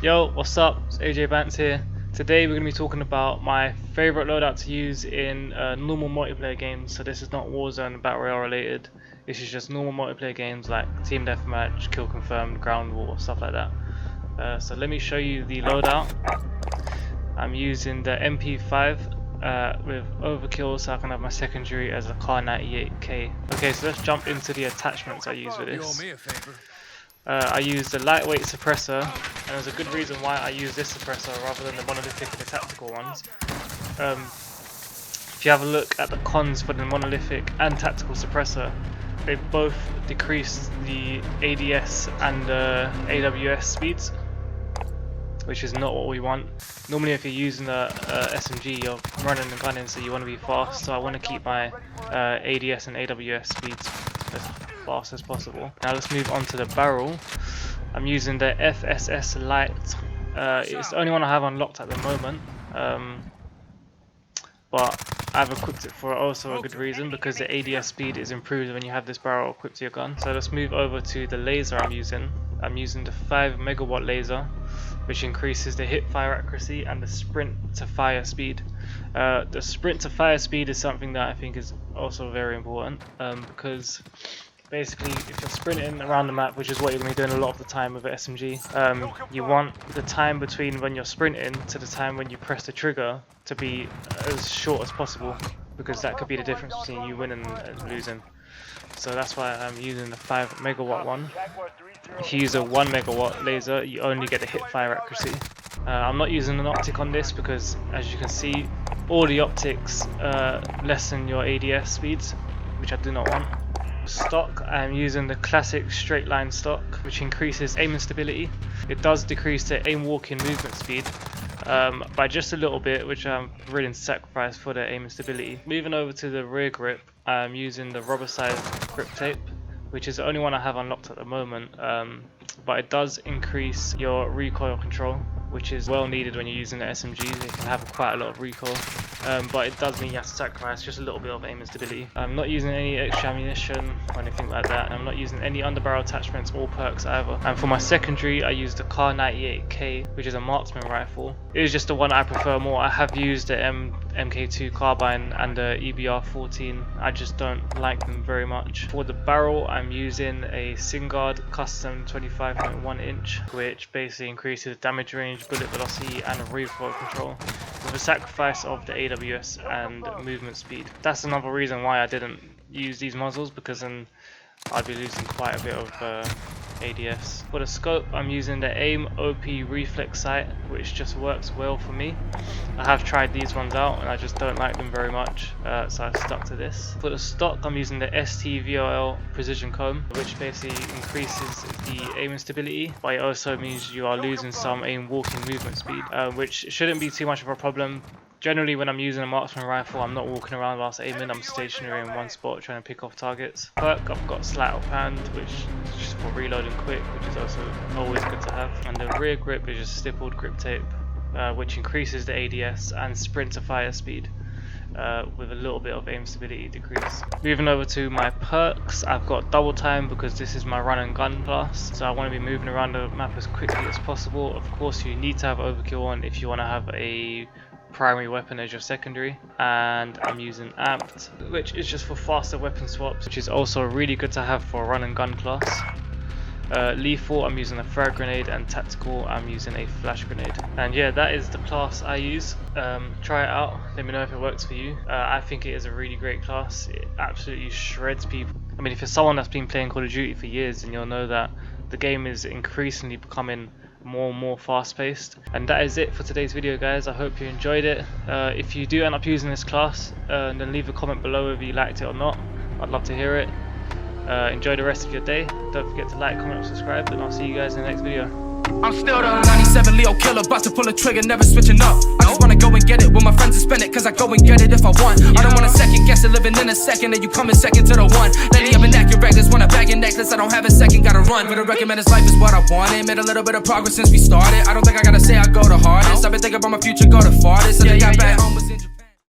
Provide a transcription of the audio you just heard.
Yo, what's up? It's AJ Vance here. Today we're going to be talking about my favourite loadout to use in normal multiplayer games. So this is not Warzone Battle Royale related. This is just normal multiplayer games like Team Deathmatch, Kill Confirmed, Ground War, stuff like that. So let me show you the loadout. I'm using the MP5 with overkill, so I can have my secondary as a Car 98K. Okay, so let's jump into the attachments I use with this. I use the lightweight suppressor, and there's a good reason why I use this suppressor rather than the monolithic and the tactical ones. If you have a look at the cons for the monolithic and tactical suppressor, they both decrease the ADS and AWS speeds, which is not what we want. Normally if you're using the SMG, you're running and gunning, so you want to be fast, so I want to keep my ADS and AWS speeds as fast as possible. Now let's move on to the barrel. I'm using the FSS Lite. It's the only one I have unlocked at the moment, but I've equipped it for also a good reason, because the ADS speed is improved when you have this barrel equipped to your gun. So let's move over to the laser I'm using. I'm using the 5 megawatt laser, which increases the hip fire accuracy and the sprint to fire speed. The sprint to fire speed is something that I think is also very important, because basically if you're sprinting around the map, which is what you're going to be doing a lot of the time with an SMG, you want the time between when you're sprinting to the time when you press the trigger to be as short as possible, because that could be the difference between you winning and losing. So that's why I'm using the 5 megawatt one. If you use a 1 megawatt laser, you only get the hip fire accuracy. I'm not using an optic on this because, as you can see, all the optics lessen your ADS speeds, which I do not want. Stock, I'm using the classic straight line stock, which increases aim and stability. It does decrease the aim walking movement speed by just a little bit, which I'm willing to sacrifice for the aim and stability. Moving over to the rear grip, I'm using the rubber sized grip tape, which is the only one I have unlocked at the moment, but it does increase your recoil control, which is well needed when you're using the SMGs. It can have quite a lot of recoil, but it does mean you have to sacrifice just a little bit of aim and stability. I'm not using any extra ammunition or anything like that. I'm not using any underbarrel attachments or perks either. And for my secondary, I use the Car 98K, which is a marksman rifle. It is just the one I prefer more. I have used the MK2 carbine and the EBR-14. I just don't like them very much. For the barrel, I'm using a Singard custom 25.1 inch, which basically increases damage range, bullet velocity and recoil control, with a sacrifice of the AWS and movement speed. That's another reason why I didn't use these muzzles, because then I'd be losing quite a bit of ADS. For the scope, I'm using the AIM OP reflex sight, which just works well for me. I have tried these ones out and I just don't like them very much, so I've stuck to this. For the stock, I'm using the ST-VOL precision comb, which basically increases the aim and stability, but it also means you are losing some aim walking movement speed, which shouldn't be too much of a problem. Generally, when I'm using a marksman rifle, I'm not walking around whilst aiming, I'm stationary in one spot trying to pick off targets. Perk, I've got sleight of hand, which is just for reloading quick, which is also always good to have. And the rear grip is just stippled grip tape, which increases the ADS and sprint to fire speed, with a little bit of aim stability decrease. Moving over to my perks, I've got double time because this is my run and gun class, so I want to be moving around the map as quickly as possible. Of course, you need to have overkill on if you want to have a primary weapon as your secondary, and I'm using amped, which is just for faster weapon swaps, which is also really good to have for a run and gun class. Lethal, I'm using a frag grenade, and tactical, I'm using a flash grenade. And yeah, that is the class I use. Try it out, let me know if it works for you. I think it is a really great class. It absolutely shreds people. I mean, if you're someone that's been playing Call of Duty for years, then you'll know that the game is increasingly becoming more and more fast paced. And that is it for today's video, guys. I hope you enjoyed it. If you do end up using this class, then leave a comment below if you liked it or not. I'd love to hear it. Enjoy the rest of your day. Don't forget to like, comment, and subscribe, and I'll see you guys in the next video. I'm still the 97 Leo killer, about to pull a trigger, never switching up. I just wanna go and get it with my friends and spend it, cause I go and get it if I want. I don't wanna second guess it, living in a second, and you coming second to the one. Lately I've been accurate, just wanna bag your necklace, I don't have a second, gotta run. For the record, man, this life is what I wanted. Made a little bit of progress since we started. I don't think I gotta say I go the hardest. I've been thinking about my future, go the farthest. I think I got back home was